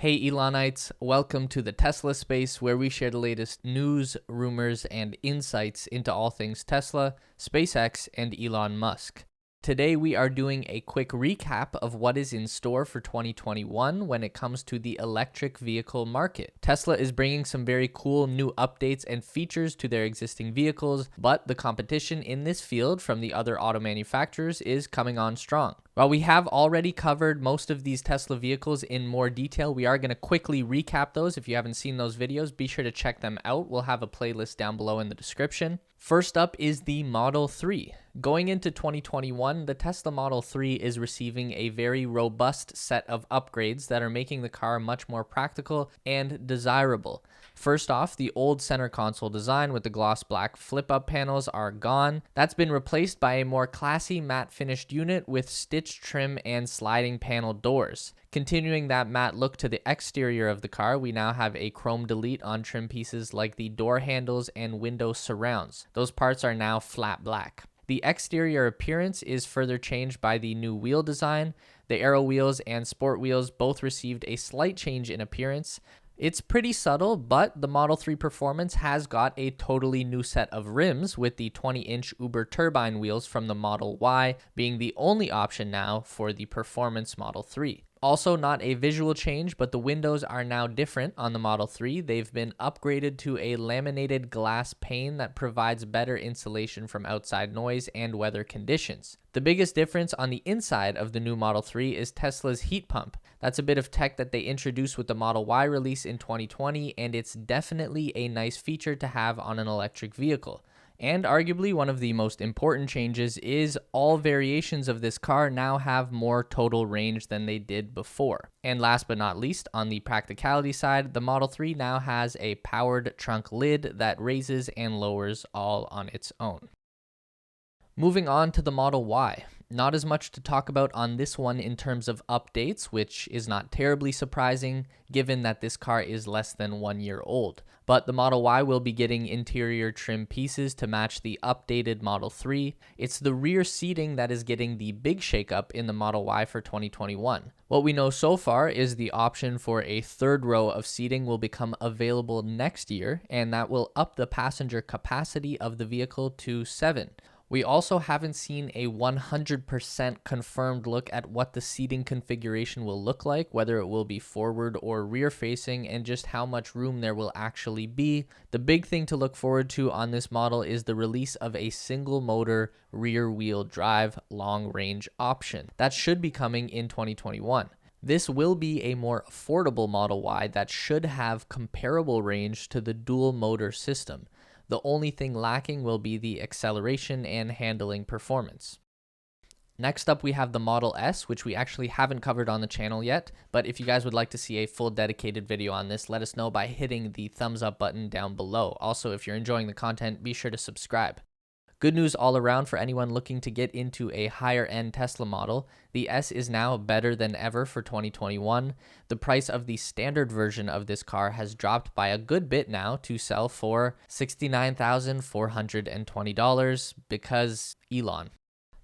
Hey Elonites, welcome to the Tesla space where we share the latest news, rumors, and insights into all things Tesla, SpaceX, and Elon Musk. Today we are doing a quick recap of what is in store for 2021 when it comes to the electric vehicle market. Tesla is bringing some very cool new updates and features to their existing vehicles, but the competition in this field from the other auto manufacturers is coming on strong. While we have already covered most of these Tesla vehicles in more detail, we are going to quickly recap those. If you haven't seen those videos, be sure to check them out. We'll have a playlist down below in the description. First up is the Model 3. Going into 2021, the Tesla Model 3 is receiving a very robust set of upgrades that are making the car much more practical and desirable. First off, the old center console design with the gloss black flip-up panels are gone. That's been replaced by a more classy matte finished unit with stitched trim and sliding panel doors. Continuing that matte look to the exterior of the car, we now have a chrome delete on trim pieces like the door handles and window surrounds. Those parts are now flat black. The exterior appearance is further changed by the new wheel design. The Aero wheels and Sport wheels both received a slight change in appearance. It's pretty subtle, but the Model 3 Performance has got a totally new set of rims, with the 20-inch Uber turbine wheels from the Model Y being the only option now for the Performance Model 3. Also, not a visual change, but the windows are now different on the Model 3. They've been upgraded to a laminated glass pane that provides better insulation from outside noise and weather conditions. The biggest difference on the inside of the new Model 3 is Tesla's heat pump. That's a bit of tech that they introduced with the Model Y release in 2020, and it's definitely a nice feature to have on an electric vehicle. And arguably one of the most important changes is all variations of this car now have more total range than they did before. And last but not least, on the practicality side, the Model 3 now has a powered trunk lid that raises and lowers all on its own. Moving on to the Model Y. Not as much to talk about on this one in terms of updates, which is not terribly surprising given that this car is less than 1 year old. But the Model Y will be getting interior trim pieces to match the updated Model 3. It's the rear seating that is getting the big shakeup in the Model Y for 2021. What we know so far is the option for a third row of seating will become available next year, and that will up the passenger capacity of the vehicle to 7. We also haven't seen a 100% confirmed look at what the seating configuration will look like, whether it will be forward or rear facing, and just how much room there will actually be. The big thing to look forward to on this model is the release of a single motor rear wheel drive long range option. That should be coming in 2021. This will be a more affordable Model Y that should have comparable range to the dual motor system. The only thing lacking will be the acceleration and handling performance. Next up, we have the Model S, which we actually haven't covered on the channel yet, but if you guys would like to see a full dedicated video on this, let us know by hitting the thumbs up button down below. Also, if you're enjoying the content, be sure to subscribe. Good news all around for anyone looking to get into a higher-end Tesla model. The S is now better than ever for 2021. The price of the standard version of this car has dropped by a good bit now to sell for $69,420 because Elon.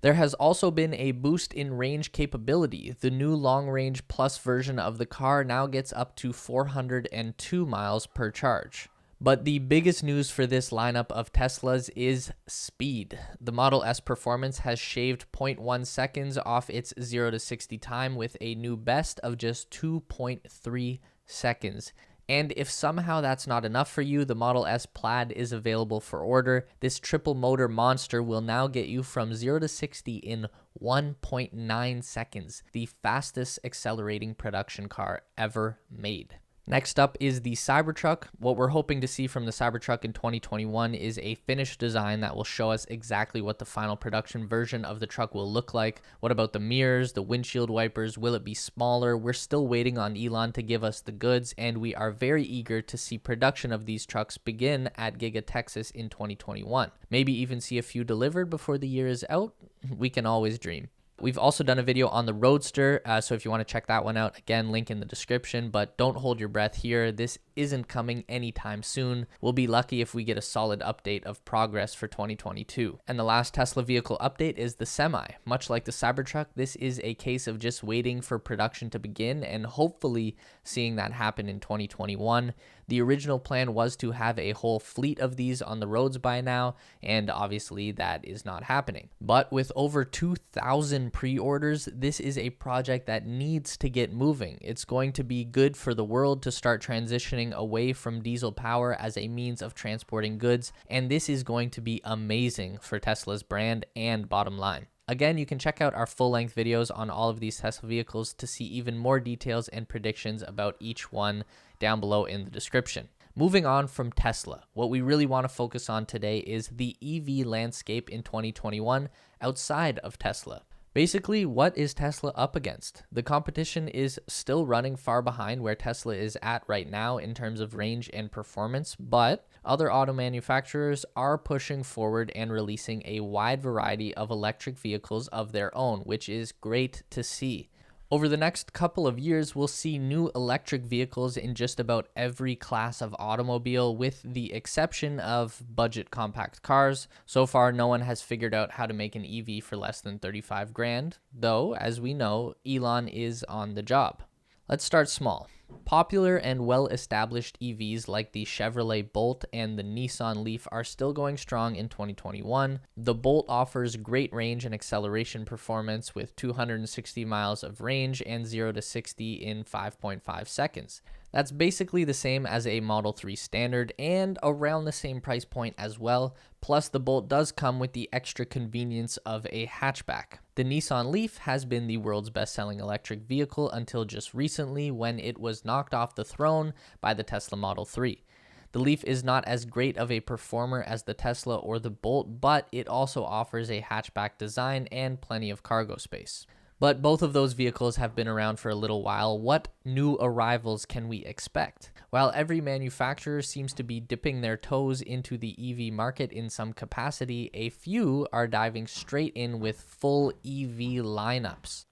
There has also been a boost in range capability. The new Long Range Plus version of the car now gets up to 402 miles per charge. But the biggest news for this lineup of Teslas is speed. The Model S Performance has shaved 0.1 seconds off its 0 to 60 time with a new best of just 2.3 seconds. And if somehow that's not enough for you, the Model S Plaid is available for order. This triple motor monster will now get you from 0 to 60 in 1.9 seconds, the fastest accelerating production car ever made. Next up is the Cybertruck. What we're hoping to see from the Cybertruck in 2021 is a finished design that will show us exactly what the final production version of the truck will look like. What about the mirrors, the windshield wipers? Will it be smaller? We're still waiting on Elon to give us the goods, and we are very eager to see production of these trucks begin at Giga Texas in 2021. Maybe even see a few delivered before the year is out. We can always dream. We've also done a video on the Roadster, so if you want to check that one out, again, link in the description, but don't hold your breath here. This isn't coming anytime soon. We'll be lucky if we get a solid update of progress for 2022. And the last Tesla vehicle update is the Semi. Much like the Cybertruck, this is a case of just waiting for production to begin and hopefully seeing that happen in 2021. The original plan was to have a whole fleet of these on the roads by now, and obviously that is not happening. But with over 2,000 pre-orders, this is a project that needs to get moving. It's going to be good for the world to start transitioning away from diesel power as a means of transporting goods, and this is going to be amazing for Tesla's brand and bottom line. Again, you can check out our full-length videos on all of these Tesla vehicles to see even more details and predictions about each one down below in the description. Moving on from Tesla, what we really want to focus on today is the EV landscape in 2021 outside of Tesla. Basically, what is Tesla up against? The competition is still running far behind where Tesla is at right now in terms of range and performance, but other auto manufacturers are pushing forward and releasing a wide variety of electric vehicles of their own, which is great to see. Over the next couple of years, we'll see new electric vehicles in just about every class of automobile, with the exception of budget compact cars. So far, no one has figured out how to make an EV for less than 35 grand, though, as we know, Elon is on the job. Let's start small. Popular and well-established EVs like the Chevrolet Bolt and the Nissan Leaf are still going strong in 2021. The Bolt offers great range and acceleration performance with 260 miles of range and 0 to 60 in 5.5 seconds. That's basically the same as a Model 3 standard and around the same price point as well. Plus, the Bolt does come with the extra convenience of a hatchback. The Nissan Leaf has been the world's best-selling electric vehicle until just recently, when it was knocked off the throne by the Tesla Model 3. The Leaf is not as great of a performer as the Tesla or the Bolt, but it also offers a hatchback design and plenty of cargo space. But both of those vehicles have been around for a little while. What new arrivals can we expect? While every manufacturer seems to be dipping their toes into the EV market in some capacity, a few are diving straight in with full EV lineups.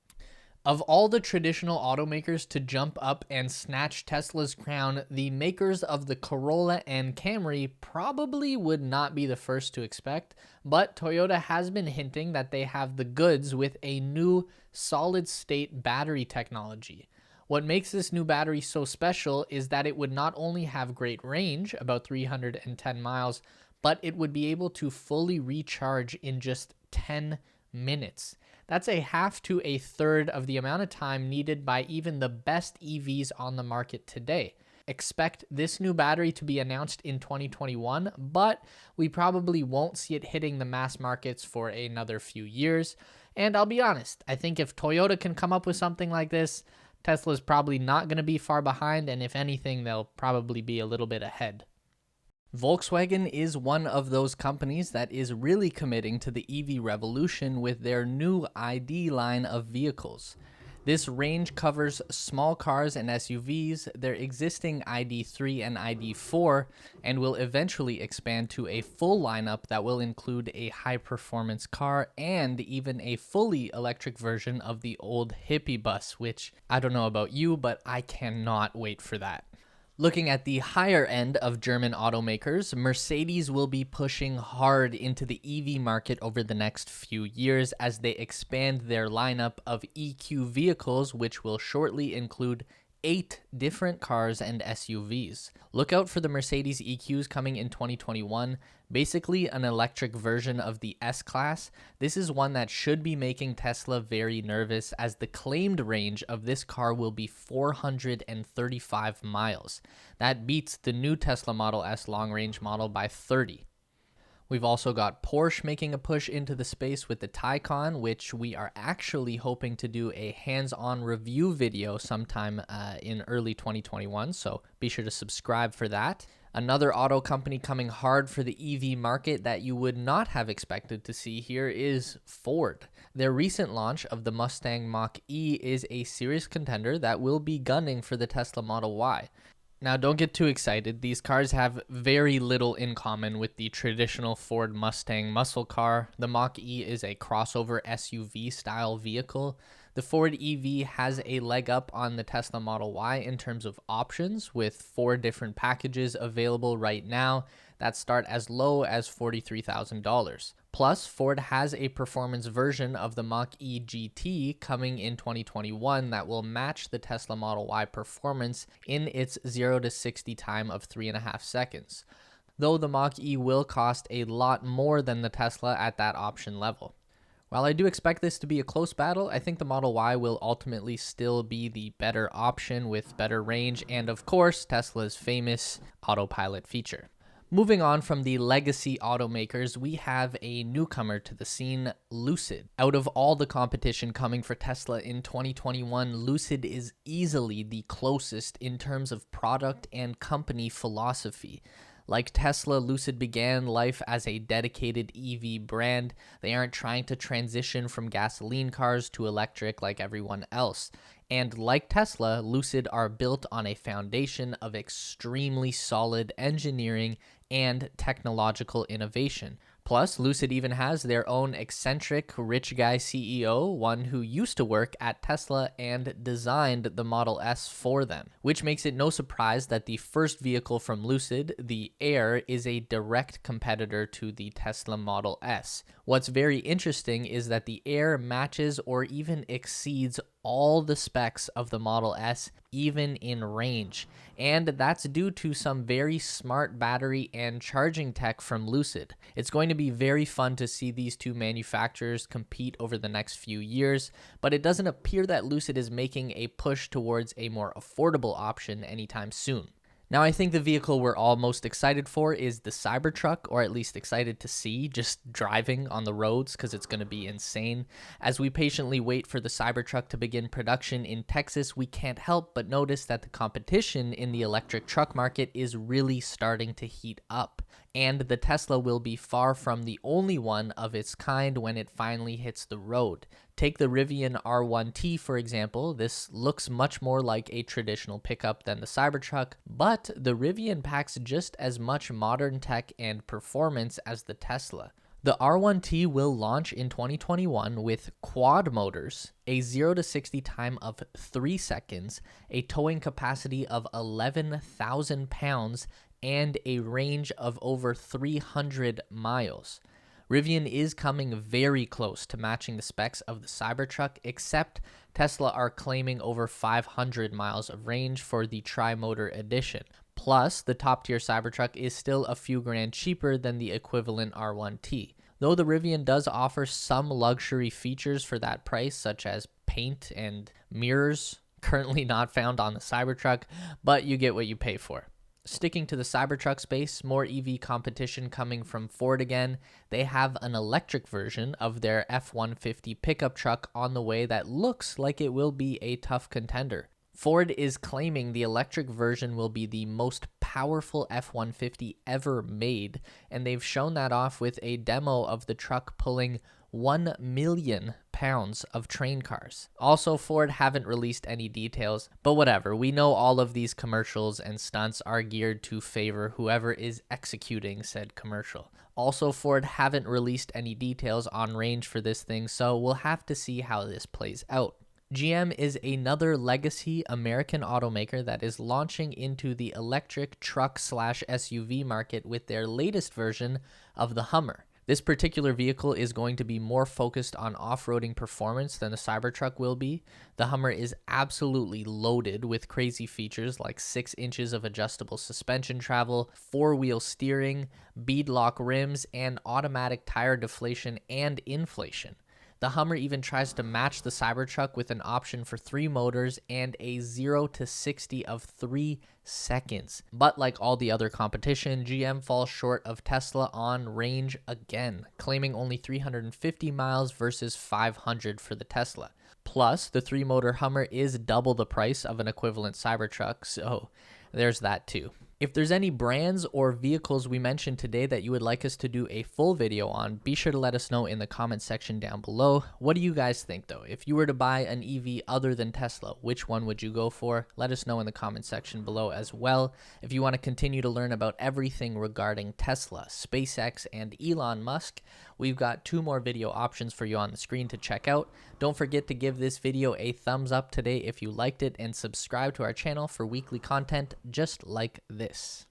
Of all the traditional automakers to jump up and snatch Tesla's crown, the makers of the Corolla and Camry probably would not be the first to expect, but Toyota has been hinting that they have the goods with a new solid-state battery technology. What makes this new battery so special is that it would not only have great range, about 310 miles, but it would be able to fully recharge in just 10 minutes. That's a half to a third of the amount of time needed by even the best EVs on the market today. Expect this new battery to be announced in 2021, but we probably won't see it hitting the mass markets for another few years. And I'll be honest, I think if Toyota can come up with something like this, Tesla's probably not going to be far behind, and if anything, they'll probably be a little bit ahead. Volkswagen is one of those companies that is really committing to the EV revolution with their new ID line of vehicles. This range covers small cars and SUVs, their existing ID3 and ID4, and will eventually expand to a full lineup that will include a high-performance car and even a fully electric version of the old hippie bus, which I don't know about you, but I cannot wait for that. Looking at the higher end of German automakers, Mercedes will be pushing hard into the EV market over the next few years as they expand their lineup of EQ vehicles, which will shortly include 8 different cars and SUVs. Look out for the Mercedes EQs coming in 2021, basically an electric version of the S-Class. This is one that should be making Tesla very nervous, as the claimed range of this car will be 435 miles. That beats the new Tesla Model S long-range model by 30. We've also got Porsche making a push into the space with the Taycan, which we are actually hoping to do a hands-on review video sometime in early 2021, so be sure to subscribe for that. Another auto company coming hard for the EV market that you would not have expected to see here is Ford. Their recent launch of the Mustang Mach E is a serious contender that will be gunning for the Tesla Model Y. Now, don't get too excited. These cars have very little in common with the traditional Ford Mustang muscle car. The Mach E is a crossover SUV style vehicle. The Ford EV has a leg up on the Tesla Model Y in terms of options, with 4 different packages available right now that start as low as $43,000. Plus, Ford has a performance version of the Mach E GT coming in 2021 that will match the Tesla Model Y performance in its 0 to 60 time of 3.5 seconds, though the Mach E will cost a lot more than the Tesla at that option level. While I do expect this to be a close battle, I think the Model Y will ultimately still be the better option with better range and, of course, Tesla's famous autopilot feature. Moving on from the legacy automakers, we have a newcomer to the scene, Lucid. Out of all the competition coming for Tesla in 2021, Lucid is easily the closest in terms of product and company philosophy. Like Tesla, Lucid began life as a dedicated EV brand. They aren't trying to transition from gasoline cars to electric like everyone else. And like Tesla, Lucid are built on a foundation of extremely solid engineering and technological innovation. Plus, Lucid even has their own eccentric rich guy CEO, one who used to work at Tesla and designed the Model S for them, which makes it no surprise that the first vehicle from Lucid, the Air, is a direct competitor to the Tesla Model S. What's very interesting is that the Air matches or even exceeds all the specs of the Model S, even in range. And that's due to some very smart battery and charging tech from Lucid. It's going to be very fun to see these two manufacturers compete over the next few years, but it doesn't appear that Lucid is making a push towards a more affordable option anytime soon. Now, I think the vehicle we're all most excited for is the Cybertruck, or at least excited to see just driving on the roads because it's going to be insane. As we patiently wait for the Cybertruck to begin production in Texas, we can't help but notice that the competition in the electric truck market is really starting to heat up. And the Tesla will be far from the only one of its kind when it finally hits the road. Take the Rivian R1T, for example. This looks much more like a traditional pickup than the Cybertruck, but the Rivian packs just as much modern tech and performance as the Tesla. The R1T will launch in 2021 with quad motors, a 0 to 60 time of 3 seconds, a towing capacity of 11,000 pounds, and a range of over 300 miles. Rivian is coming very close to matching the specs of the Cybertruck, except Tesla are claiming over 500 miles of range for the Tri-Motor Edition. Plus, the top-tier Cybertruck is still a few grand cheaper than the equivalent R1T. Though the Rivian does offer some luxury features for that price, such as paint and mirrors, currently not found on the Cybertruck, but you get what you pay for. Sticking to the Cybertruck space, more EV competition coming from Ford again. They have an electric version of their F-150 pickup truck on the way that looks like it will be a tough contender. Ford is claiming the electric version will be the most powerful F-150 ever made, and they've shown that off with a demo of the truck pulling 1 million pounds of train cars. Also, Ford haven't released any details, but whatever. We know all of these commercials and stunts are geared to favor whoever is executing said commercial. Also, Ford haven't released any details on range for this thing, so we'll have to see how this plays out. GM is another legacy American automaker that is launching into the electric truck/SUV market with their latest version of the Hummer. This particular vehicle is going to be more focused on off-roading performance than the Cybertruck will be. The Hummer is absolutely loaded with crazy features like 6 inches of adjustable suspension travel, 4-wheel steering, beadlock rims, and automatic tire deflation and inflation. The Hummer even tries to match the Cybertruck with an option for 3 motors and a 0 to 60 of 3 seconds. But like all the other competition, GM falls short of Tesla on range again, claiming only 350 miles versus 500 for the Tesla. Plus, the 3-motor Hummer is double the price of an equivalent Cybertruck, so there's that too. If there's any brands or vehicles we mentioned today that you would like us to do a full video on, be sure to let us know in the comment section down below. What do you guys think though? If you were to buy an EV other than Tesla, which one would you go for? Let us know in the comment section below as well. If you want to continue to learn about everything regarding Tesla, SpaceX, and Elon Musk, we've got 2 more video options for you on the screen to check out. Don't forget to give this video a thumbs up today if you liked it, and subscribe to our channel for weekly content just like this.